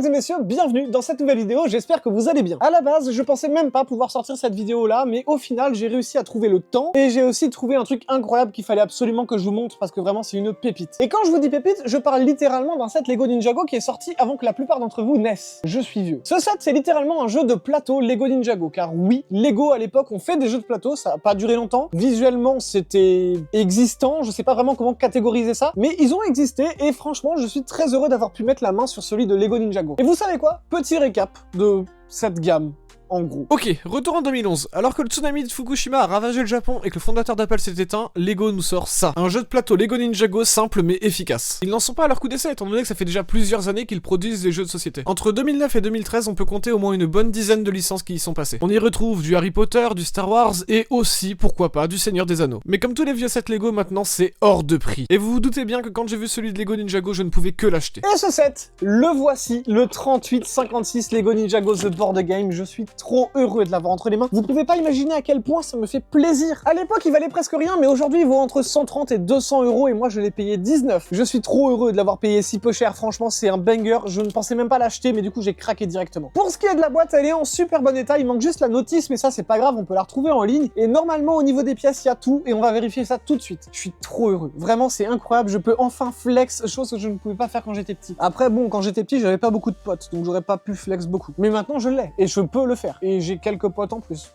Mesdames et messieurs, bienvenue dans cette nouvelle vidéo, j'espère que vous allez bien. À la base, je pensais même pas pouvoir sortir cette vidéo là, mais au final, j'ai réussi à trouver le temps, et j'ai aussi trouvé un truc incroyable qu'il fallait absolument que je vous montre, parce que vraiment c'est une pépite. Et quand je vous dis pépite, je parle littéralement d'un set Lego Ninjago qui est sorti avant que la plupart d'entre vous naissent. Je suis vieux. Ce set, c'est littéralement un jeu de plateau Lego Ninjago, car oui, Lego à l'époque, on fait des jeux de plateau, ça a pas duré longtemps. Visuellement, c'était existant, je sais pas vraiment comment catégoriser ça, mais ils ont existé, et franchement, je suis très heureux d'avoir pu mettre la main sur celui de Lego Ninjago. Et vous savez quoi? Petit récap de cette gamme. En gros. Ok, retour en 2011. Alors que le tsunami de Fukushima a ravagé le Japon et que le fondateur d'Apple s'est éteint, Lego nous sort ça. Un jeu de plateau Lego Ninjago simple mais efficace. Ils n'en sont pas à leur coup d'essai étant donné que ça fait déjà plusieurs années qu'ils produisent des jeux de société. Entre 2009 et 2013, on peut compter au moins une bonne dizaine de licences qui y sont passées. On y retrouve du Harry Potter, du Star Wars et aussi, pourquoi pas, du Seigneur des Anneaux. Mais comme tous les vieux sets Lego maintenant, c'est hors de prix. Et vous vous doutez bien que quand j'ai vu celui de Lego Ninjago, je ne pouvais que l'acheter. Et ce set, le voici, le 3856 Lego Ninjago The Board Game. Je suis trop heureux de l'avoir entre les mains. Vous pouvez pas imaginer à quel point ça me fait plaisir. À l'époque, il valait presque rien, mais aujourd'hui, il vaut entre 130 et 200 euros et moi, je l'ai payé 19. Je suis trop heureux de l'avoir payé si peu cher. Franchement, c'est un banger. Je ne pensais même pas l'acheter, mais du coup, j'ai craqué directement. Pour ce qui est de la boîte, elle est en super bon état. Il manque juste la notice, mais ça, c'est pas grave. On peut la retrouver en ligne. Et normalement, au niveau des pièces, il y a tout et on va vérifier ça tout de suite. Je suis trop heureux. Vraiment, c'est incroyable. Je peux enfin flex, chose que je ne pouvais pas faire quand j'étais petit. Après, bon, quand j'étais petit, j'avais pas beaucoup de potes, donc j'aurais pas pu flex beaucoup. Mais maintenant, je l'ai et je peux le faire. Et j'ai quelques potes en plus.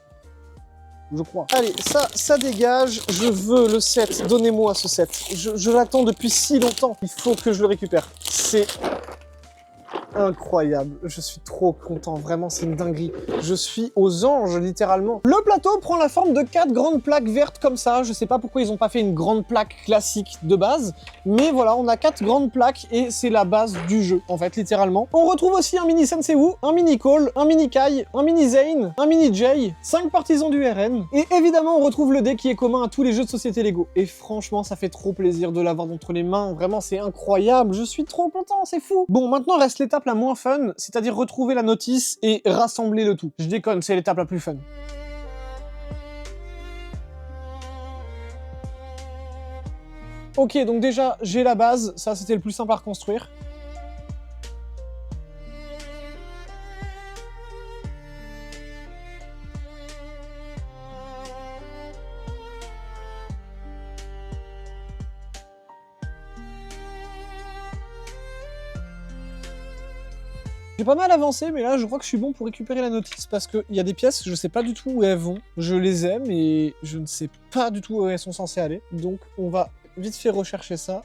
Je crois. Allez, ça dégage. Je veux le set. Donnez-moi ce set. Je l'attends depuis si longtemps. Il faut que je le récupère. C'est incroyable. Je suis trop content. Vraiment, c'est une dinguerie. Je suis aux anges, littéralement. Le plateau prend la forme de 4 grandes plaques vertes comme ça. Je sais pas pourquoi ils ont pas fait une grande plaque classique de base. Mais voilà, on a 4 grandes plaques et c'est la base du jeu, en fait, littéralement. On retrouve aussi un mini Sensei Wu, un mini Cole, un mini Kai, un mini Zane, un mini Jay, 5 partisans du RN. Et évidemment, on retrouve le dé qui est commun à tous les jeux de société Lego. Et franchement, ça fait trop plaisir de l'avoir entre les mains. Vraiment, c'est incroyable. Je suis trop content, c'est fou. Bon, maintenant reste l'étape la moins fun, c'est-à-dire retrouver la notice et rassembler le tout. Je déconne, c'est l'étape la plus fun. Ok, donc déjà, j'ai la base, ça c'était le plus simple à reconstruire. J'ai pas mal avancé, mais là, je crois que je suis bon pour récupérer la notice, parce qu'il y a des pièces, je sais pas du tout où elles vont. Je les aime, et je ne sais pas du tout où elles sont censées aller. Donc, on va vite fait rechercher ça.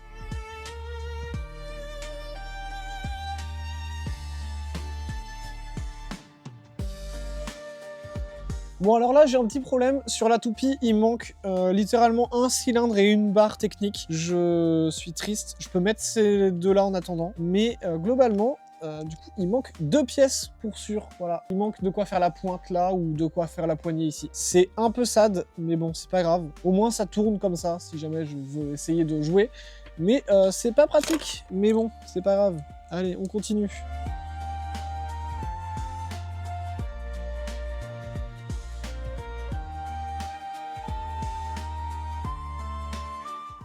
Bon, alors là, j'ai un petit problème. Sur la toupie, il manque littéralement un cylindre et une barre technique. Je suis triste. Je peux mettre ces deux-là en attendant. Mais globalement, du coup, il manque 2 pièces pour sûr. Voilà. Il manque de quoi faire la pointe là ou de quoi faire la poignée ici. C'est un peu sad, mais bon, c'est pas grave. Au moins, ça tourne comme ça, si jamais je veux essayer de jouer. Mais c'est pas pratique. Mais bon, c'est pas grave. Allez, on continue.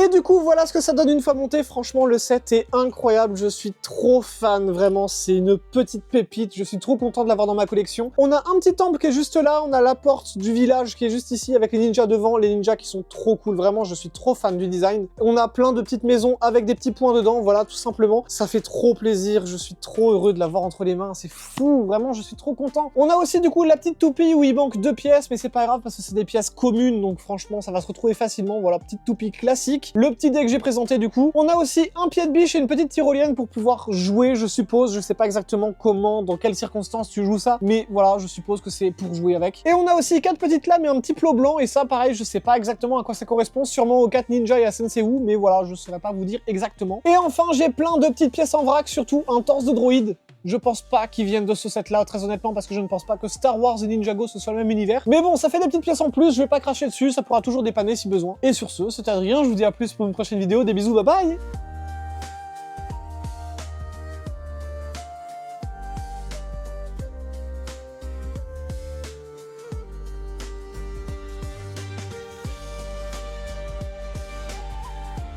Et du coup, voilà ce que ça donne une fois monté. Franchement, le set est incroyable. Je suis trop fan, vraiment. C'est une petite pépite. Je suis trop content de l'avoir dans ma collection. On a un petit temple qui est juste là. On a la porte du village qui est juste ici avec les ninjas devant. Les ninjas qui sont trop cool. Vraiment, je suis trop fan du design. On a plein de petites maisons avec des petits points dedans. Voilà, tout simplement. Ça fait trop plaisir. Je suis trop heureux de l'avoir entre les mains. C'est fou. Vraiment, je suis trop content. On a aussi, du coup, la petite toupie où il manque 2 pièces, mais c'est pas grave parce que c'est des pièces communes. Donc, franchement, ça va se retrouver facilement. Voilà, petite toupie classique. Le petit dé que j'ai présenté du coup. On a aussi un pied de biche et une petite tyrolienne pour pouvoir jouer, je suppose. Je sais pas exactement comment, dans quelles circonstances tu joues ça, mais voilà, je suppose que c'est pour jouer avec. Et on a aussi 4 petites lames et un petit plot blanc, et ça pareil, je sais pas exactement à quoi ça correspond, sûrement aux 4 ninjas et à Sensei Wu, mais voilà, je saurais pas vous dire exactement. Et enfin, j'ai plein de petites pièces en vrac, surtout un torse de droïde. Je pense pas qu'ils viennent de ce set-là, très honnêtement, parce que je ne pense pas que Star Wars et Ninjago ce soit le même univers. Mais bon, ça fait des petites pièces en plus, je vais pas cracher dessus, ça pourra toujours dépanner si besoin. Et sur ce, c'était Adrien, je vous dis à plus pour une prochaine vidéo, des bisous, bye bye!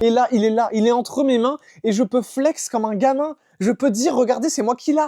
Et là, il est entre mes mains, et je peux flex comme un gamin. Je peux dire, regardez, c'est moi qui l'a.